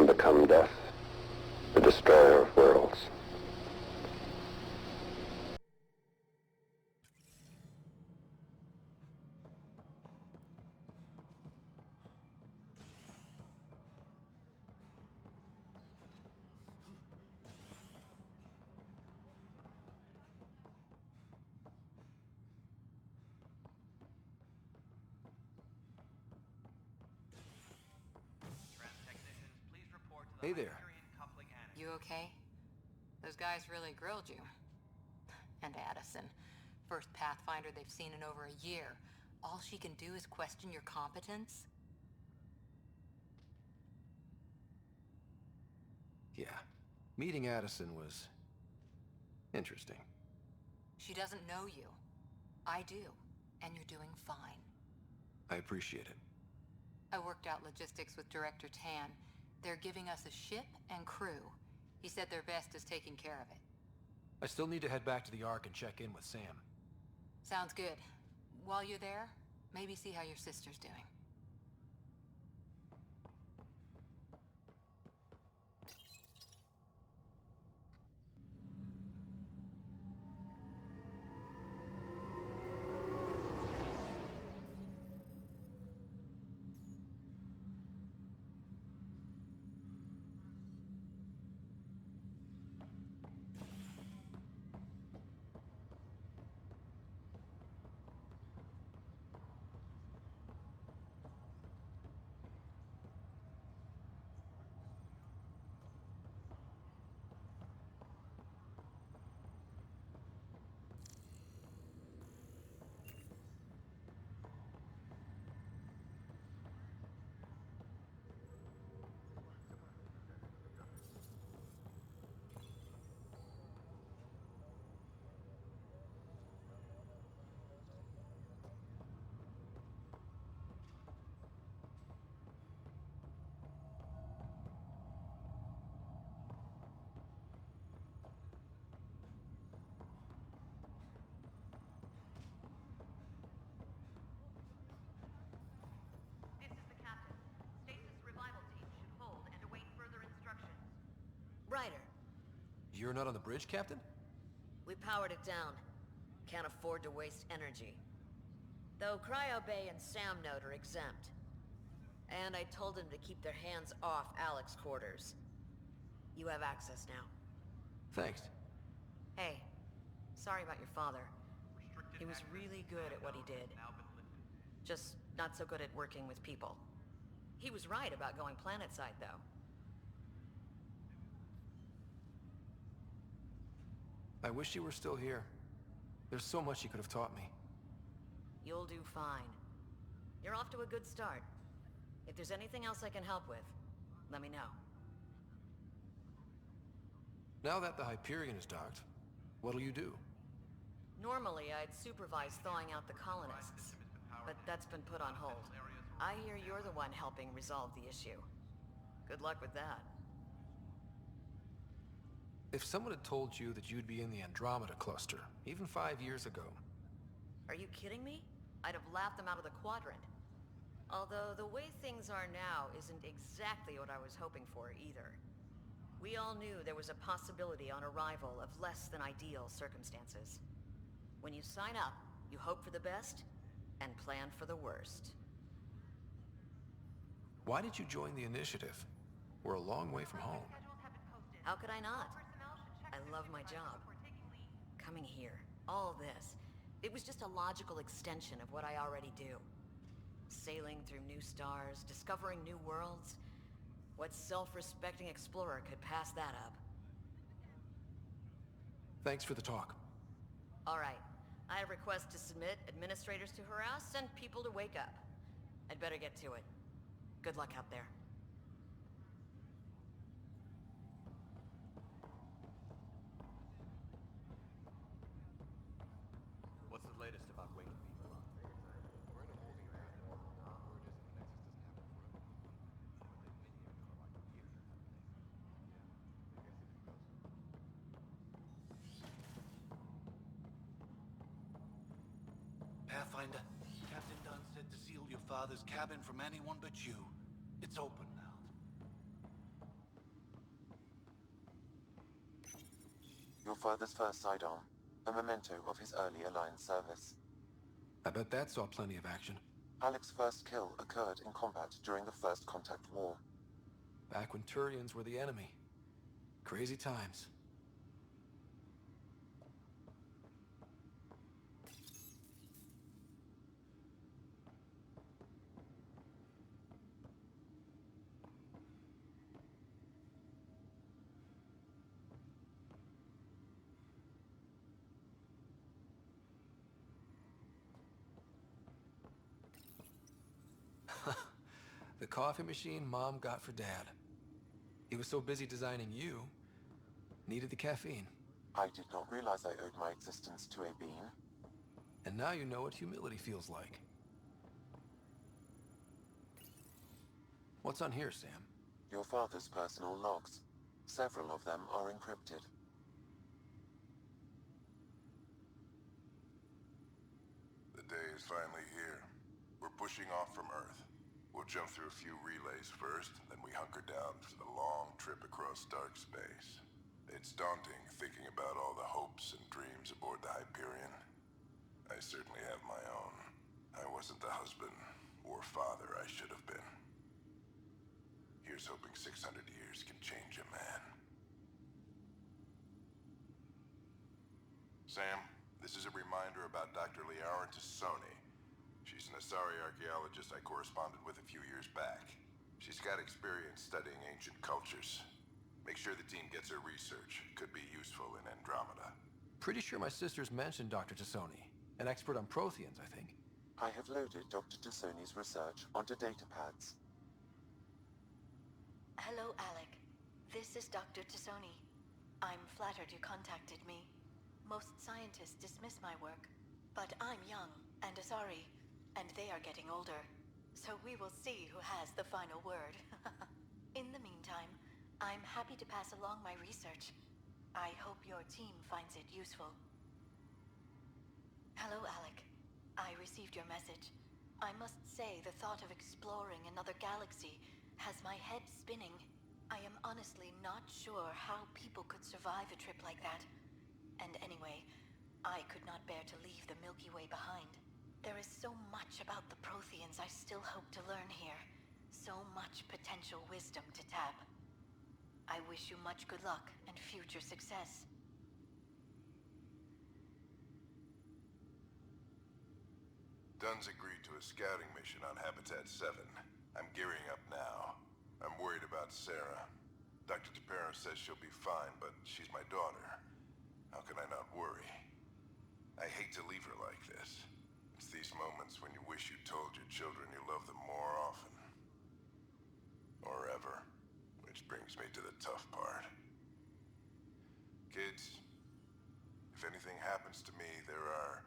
and become death, the destroyer of worlds. Hey there. You okay? Those guys really grilled you. And Addison. First Pathfinder they've seen in over a year. All she can do is question your competence? Yeah. Meeting Addison was interesting. She doesn't know you. I do. And you're doing fine. I appreciate it. I worked out logistics with Director Tan. They're giving us a ship and crew. He said their best is taking care of it. I still need to head back to the Ark and check in with Sam. Sounds good. While you're there, maybe see how your sister's doing. Ryder, You're not on the bridge, Captain? we powered it down. Can't afford to waste energy. Though Cryo Bay and Sam Node are exempt. And I told them to keep their hands off Alec's quarters. You have access now. Thanks. Hey, sorry about your father. He was really good at what he did. Just not so good at working with people. He was right about going planetside, though. I wish you were still here. There's so much you could have taught me. You'll do fine. You're off to a good start. If there's anything else I can help with, let me know. Now that the Hyperion is docked, what'll you do? Normally, I'd supervise thawing out the colonists, but that's been put on hold. I hear you're the one helping resolve the issue. Good luck with that. If someone had told you that you'd be in the Andromeda cluster, even 5 years ago... Are you kidding me? I'd have laughed them out of the quadrant. Although the way things are now isn't exactly what I was hoping for either. We all knew there was a possibility on arrival of less than ideal circumstances. When you sign up, you hope for the best and plan for the worst. Why did you join the Initiative? We're a long way from home. How could I not? I love my job. Coming here, all this, it was just a logical extension of what I already do. Sailing through new stars, discovering new worlds. What self-respecting explorer could pass that up? Thanks for the talk. All right. I request to submit administrators to harass and people to wake up. I'd better get to it. Good luck out there. What's the latest about waking people up? We're in a holding pattern. Our word is the Nexus doesn't have a room. But they've been here for like a year. Yeah, I guess if it goes. Pathfinder, Captain Dunn said to seal your father's cabin from anyone but you. It's open now. Your father's first sidearm, a memento of his early Alliance service. I bet that saw plenty of action. Alec's first kill occurred in combat during the First Contact War. Back when Turians were the enemy. Crazy times. The coffee machine Mom got for Dad. He was so busy designing you, needed the caffeine. I did not realize I owed my existence to a bean. And now you know what humility feels like. What's on here, Sam? Your father's personal logs. Several of them are encrypted. The day is finally here. We're pushing off from Earth. We'll jump through a few relays first, then we hunker down for the long trip across dark space. It's daunting thinking about all the hopes and dreams aboard the Hyperion. I certainly have my own. I wasn't the husband or father I should have been. Here's hoping 600 years can change a man. Sam, this is a reminder about Dr. Liara Tassoni. She's an Asari archaeologist I corresponded with a few years back. She's got experience studying ancient cultures. Make sure the team gets her research. Could be useful in Andromeda. Pretty sure my sisters mentioned Dr. Tassoni. An expert on Protheans, I think. I have loaded Dr. Tassoni's research onto datapads. Hello, Alec. This is Dr. Tassoni. I'm flattered you contacted me. Most scientists dismiss my work, but I'm young and Asari, and they are getting older. So we will see who has the final word. In the meantime, I'm happy to pass along my research. I hope your team finds it useful. Hello, Alec. I received your message. I must say the thought of exploring another galaxy has my head spinning. I am honestly not sure how people could survive a trip like that. And anyway, I could not bear to leave the Milky Way behind. There is so much about the Protheans I still hope to learn here. So much potential wisdom to tap. I wish you much good luck and future success. Dunn's agreed to a scouting mission on Habitat 7. I'm gearing up now. I'm worried about Sarah. Dr. Tapero says she'll be fine, but she's my daughter. How can I not worry? I hate to leave her like this. It's these moments when you wish you told your children you love them more often. Or ever. Which brings me to the tough part. Kids, if anything happens to me, there are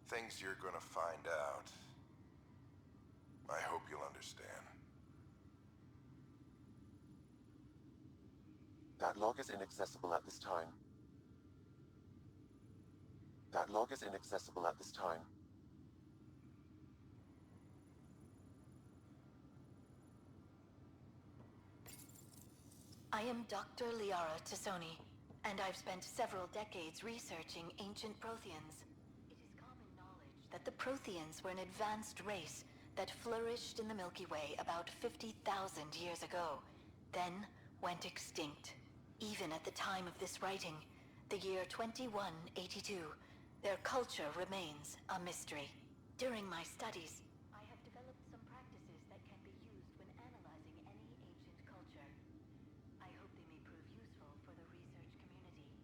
things you're gonna find out. I hope you'll understand. That log is inaccessible at this time. That log is inaccessible at this time. I am Dr. Liara Tassoni, and I've spent several decades researching ancient Protheans. It is common knowledge that the Protheans were an advanced race that flourished in the Milky Way about 50,000 years ago, then went extinct. Even at the time of this writing, the year 2182, their culture remains a mystery. During my studies, I have developed some practices that can be used when analyzing any ancient culture. I hope they may prove useful for the research community.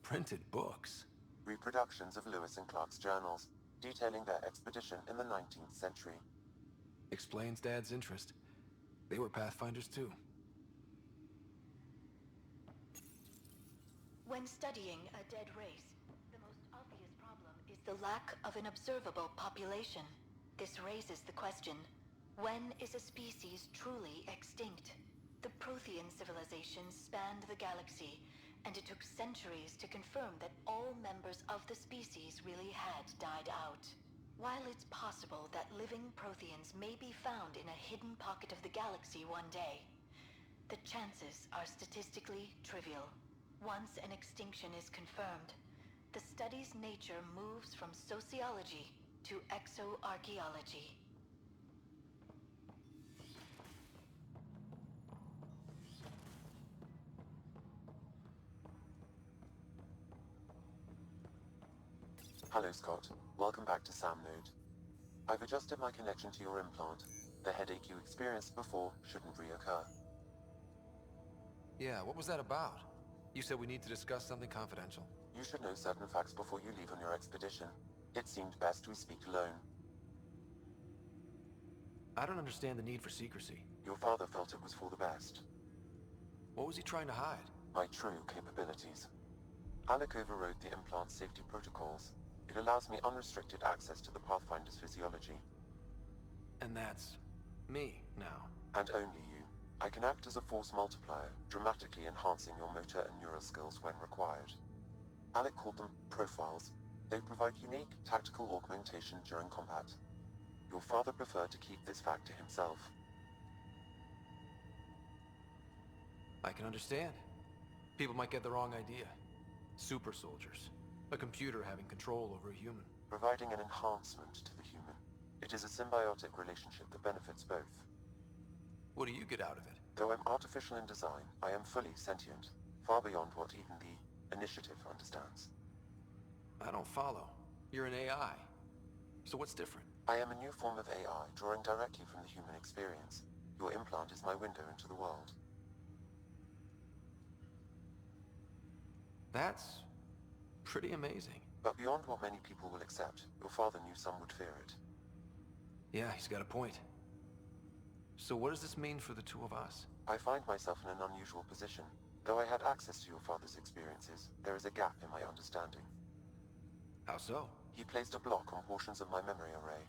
Printed books. Reproductions of Lewis and Clark's journals, detailing their expedition in the 19th century. Explains Dad's interest. They were Pathfinders too. When studying a dead race, the most obvious problem is the lack of an observable population. This raises the question, when is a species truly extinct? The Prothean civilizations spanned the galaxy, and it took centuries to confirm that all members of the species really had died out. While it's possible that living Protheans may be found in a hidden pocket of the galaxy one day, the chances are statistically trivial. Once an extinction is confirmed, the study's nature moves from sociology to exoarchaeology. Hello, Scott. Welcome back to Sam Node. I've adjusted my connection to your implant. The headache you experienced before shouldn't reoccur. Yeah, what was that about? You said we need to discuss something confidential. You should know certain facts before you leave on your expedition. It seemed best we speak alone. I don't understand the need for secrecy. Your father felt it was for the best. What was he trying to hide? My true capabilities. Alec overrode the implant safety protocols. It allows me unrestricted access to the Pathfinder's physiology. And that's me now. And only you. I can act as a force multiplier, dramatically enhancing your motor and neural skills when required. Alec called them profiles. They provide unique tactical augmentation during combat. Your father preferred to keep this fact to himself. I can understand. People might get the wrong idea. Super soldiers. A computer having control over a human. Providing an enhancement to the human. It is a symbiotic relationship that benefits both. What do you get out of it? Though I'm artificial in design, I am fully sentient, far beyond what even the Initiative understands. I don't follow. You're an AI. So what's different? I am a new form of AI, drawing directly from the human experience. Your implant is my window into the world. That's pretty amazing. But beyond what many people will accept, your father knew some would fear it. Yeah, he's got a point. So what does this mean for the two of us? I find myself in an unusual position. Though I had access to your father's experiences, there is a gap in my understanding. How so? He placed a block on portions of my memory array.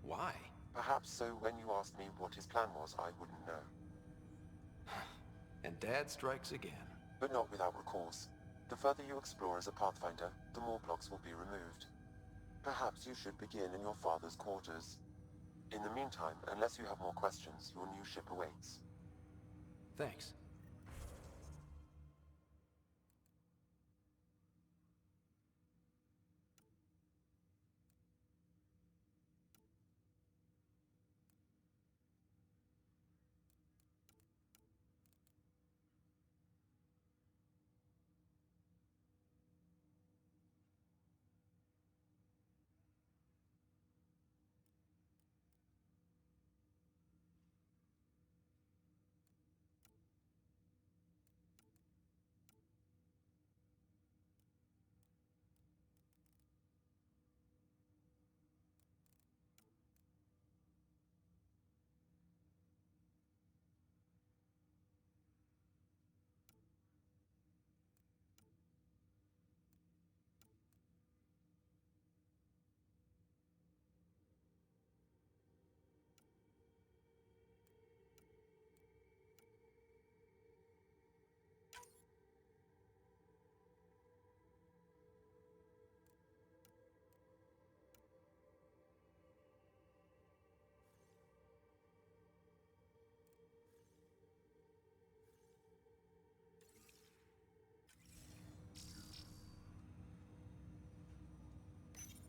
Why? Perhaps so when you asked me what his plan was, I wouldn't know. And Dad strikes again. But not without recourse. The further you explore as a Pathfinder, the more blocks will be removed. Perhaps you should begin in your father's quarters. In the meantime, unless you have more questions, your new ship awaits. Thanks.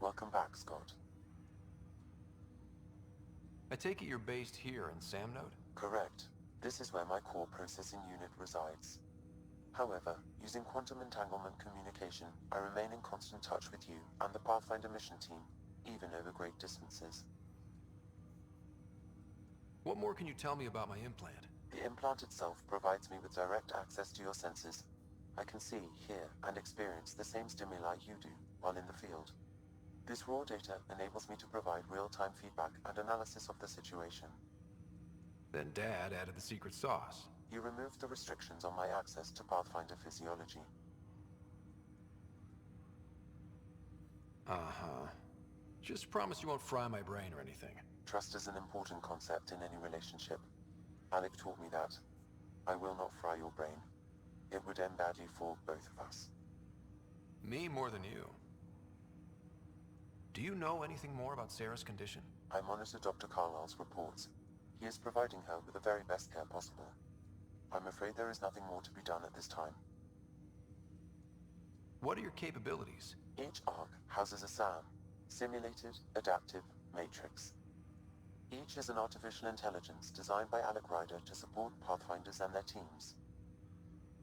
Welcome back, Scott. I take it you're based here in Sam Node? Correct. This is where my core processing unit resides. However, using quantum entanglement communication, I remain in constant touch with you and the Pathfinder mission team, even over great distances. What more can you tell me about my implant? The implant itself provides me with direct access to your senses. I can see, hear, and experience the same stimuli you do while in the field. This raw data enables me to provide real-time feedback and analysis of the situation. Then Dad added the secret sauce. You removed the restrictions on my access to Pathfinder physiology. Uh-huh. Just promise you won't fry my brain or anything. Trust is an important concept in any relationship. Alec taught me that. I will not fry your brain. It would end badly for both of us. Me more than you. Do you know anything more about Sarah's condition? I monitor Dr. Carlisle's reports. He is providing her with the very best care possible. I'm afraid there is nothing more to be done at this time. What are your capabilities? Each arc houses a SAM, Simulated Adaptive Matrix. Each is an artificial intelligence designed by Alec Ryder to support Pathfinders and their teams.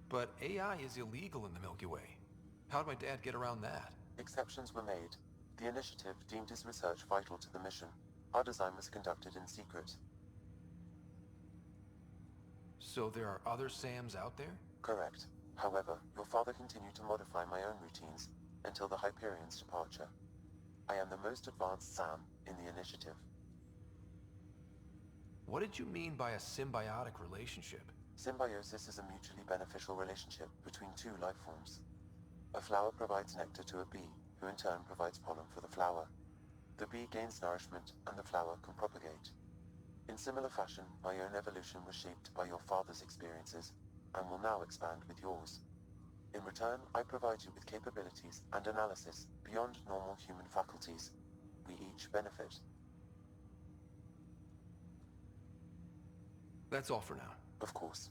But AI is illegal in the Milky Way. How'd my dad get around that? Exceptions were made. The initiative deemed his research vital to the mission. Our design was conducted in secret. So there are other SAMs out there? Correct. However, your father continued to modify my own routines until the Hyperion's departure. I am the most advanced SAM in the initiative. What did you mean by a symbiotic relationship? Symbiosis is a mutually beneficial relationship between two life forms. A flower provides nectar to a bee, who in turn provides pollen for the flower. The bee gains nourishment, and the flower can propagate. In similar fashion, my own evolution was shaped by your father's experiences, and will now expand with yours. In return, I provide you with capabilities and analysis beyond normal human faculties. We each benefit. That's all for now. Of course.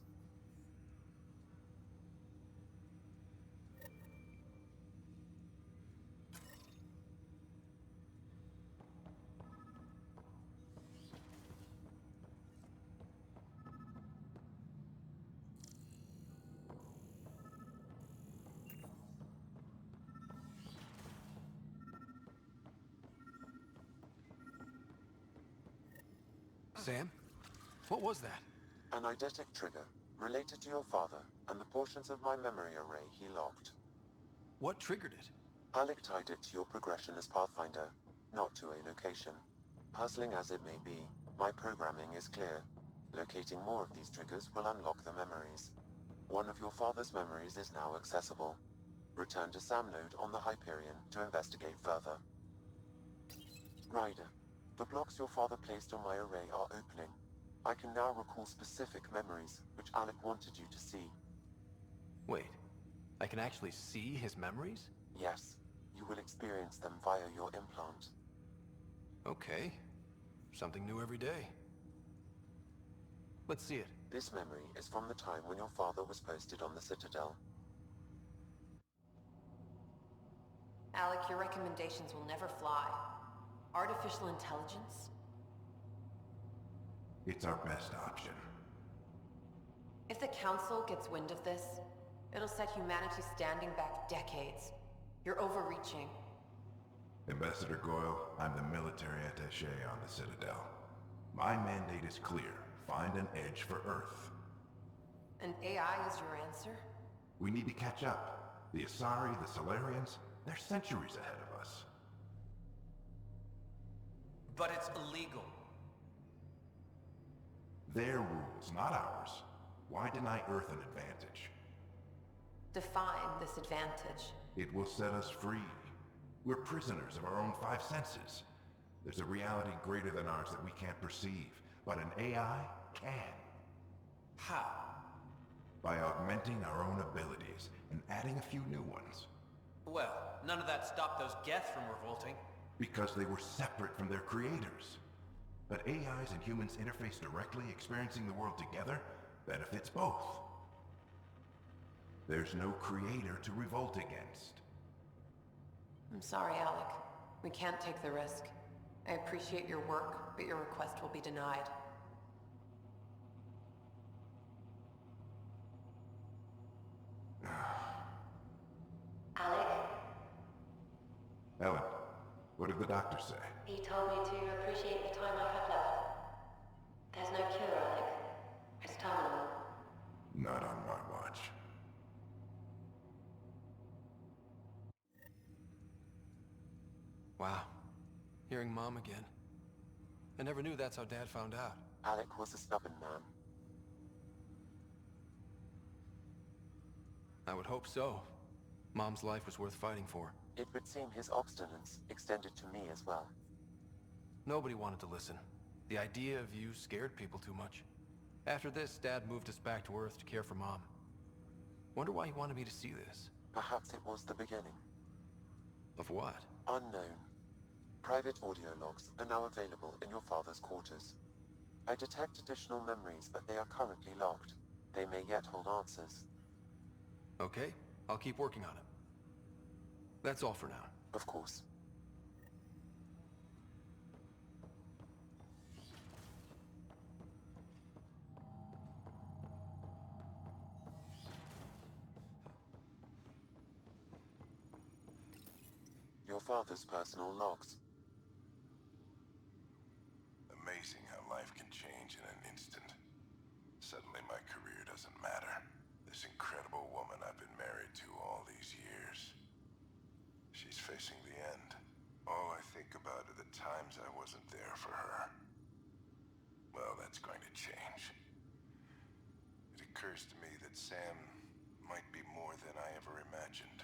Sam? What was that? An eidetic trigger, related to your father, and the portions of my memory array he locked. What triggered it? Alec tied it to your progression as Pathfinder, not to a location. Puzzling as it may be, my programming is clear. Locating more of these triggers will unlock the memories. One of your father's memories is now accessible. Return to Sam node on the Hyperion to investigate further. Ryder, the blocks your father placed on my array are opening. I can now recall specific memories, which Alec wanted you to see. Wait, I can actually see his memories? Yes, you will experience them via your implant. Okay. Something new every day. Let's see it. This memory is from the time when your father was posted on the Citadel. Alec, your recommendations will never fly. Artificial intelligence? It's our best option. If the Council gets wind of this, it'll set humanity standing back decades. You're overreaching. Ambassador Goyle, I'm the military attaché on the Citadel. My mandate is clear. Find an edge for Earth. And AI is your answer? We need to catch up. The Asari, the Solarians, they're centuries ahead of us. But it's illegal. Their rules, not ours. Why deny Earth an advantage? Define this advantage. It will set us free. We're prisoners of our own five senses. There's a reality greater than ours that we can't perceive, but an AI can. How? By augmenting our own abilities and adding a few new ones. Well, none of that stopped those Geth from revolting. Because they were separate from their creators. But AIs and humans interface directly, experiencing the world together, benefits both. There's no creator to revolt against. I'm sorry, Alec. We can't take the risk. I appreciate your work, but your request will be denied. Alec, Ellen, what did the doctor say? he told me to appreciate the time I have left. There's no cure, Alec. It's terminal. Not on my watch. Wow. Hearing Mom again. I never knew that's how Dad found out. Alec was a stubborn man. I would hope so. Mom's life was worth fighting for. It would seem his obstinance extended to me as well. Nobody wanted to listen. The idea of you scared people too much. After this, Dad moved us back to Earth to care for Mom. Wonder why he wanted me to see this. Perhaps it was the beginning. Of what? Unknown. Private audio logs are now available in your father's quarters. I detect additional memories, but they are currently logged. They may yet hold answers. Okay, I'll keep working on it. That's all for now. Of course. Your father's personal logs. Amazing how life can change in an instant. Suddenly my career doesn't matter. This incredible woman I've been married to all these years. She's facing the end. All I think about are the times I wasn't there for her. Well, that's going to change. It occurs to me that Sam might be more than I ever imagined.